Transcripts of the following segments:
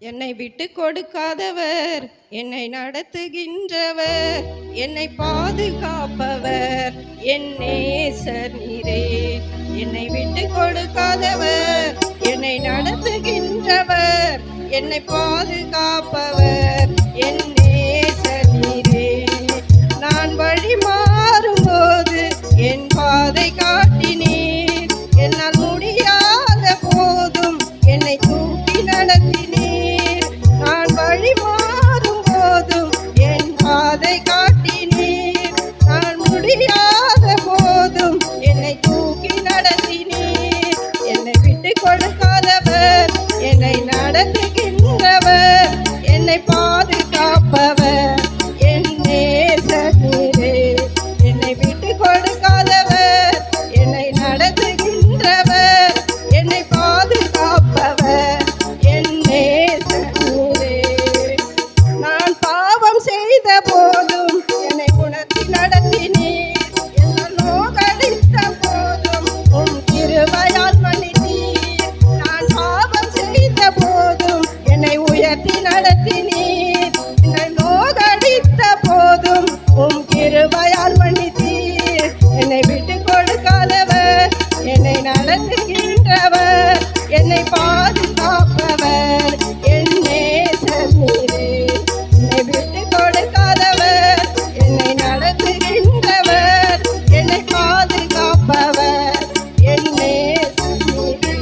என்னை விட்டு கொடுக்காதவர், என்னை நடத்துகின்றவர், என்னை பாதுகாப்பவர், என் நேசர் நீரே. என்னை விட்டு கொடுக்காதவர், என்னை நடத்துகின்றவர், என்னை பாதுகாப்பவர், என் நேசர் நீரே. நான் வழி மாறும்போது என் பாதை காட்டினீர், என்னால் முடியாத போதும் என்னை தூக்கி நடத்தினீர். நான் வழி மாறும் போதும் என் பாதை காட்டினீர், நான் முடியாத போதும் என்னை தூக்கி நடத்தினீர். என்னை விட்டு கொடுக்காதவர், என்னை நடத்துகின்றவர், என்னை பாதுகாப்பவர், என் நேசர் நீரே. என்னை விட்டு கொடுக்காதவர், என்னை நடத்துகின்றவர், என்னை பாதுகாப்பவர், என் நேசர் நீரே. நான் பாவம் செய்த போதும் என்னை உணர்த்தி நடத்தினீர், என்னால் நோகடித்த போதும் உம் கிருபையால் மன்னித்தீர். நான் பாவம் செய்த போதும் என்னை உயர்த்தி நடத்தினீர், என்னை நோகடித்த போதும் உம் கிருபையால் மன்னித்தீர். என்னை விட்டு கொடுக்காதவர், என்னை நடத்துகின்றவர், என்னை பாதுகாப்பவர், என் நேசர் நீரே. என்னை விட்டு கொடுக்காதவர், என்னை நடத்துகின்றவர், என்னை பாதுகாப்பவர், என் நேசர் நீரே.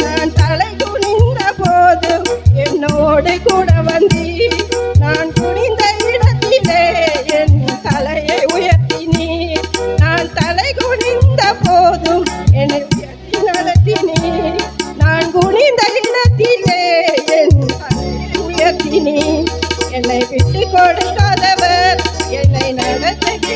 நான் தலை குனிந்த போதும் என்னோடு கூட வந்தீர், நான் குனிந்த இடத்திலே என் தலையை உயர்த்தினீர். நான் தலை குனிந்த போதும் என்னை உயர்த்தி நடத்தினீர், நான் குனிந்த இடத்திலே என் தலையை உயர்த்தினீர். என்னை விட்டு கொடுக்காதவர், என்னை நடத்துகின்றவர்,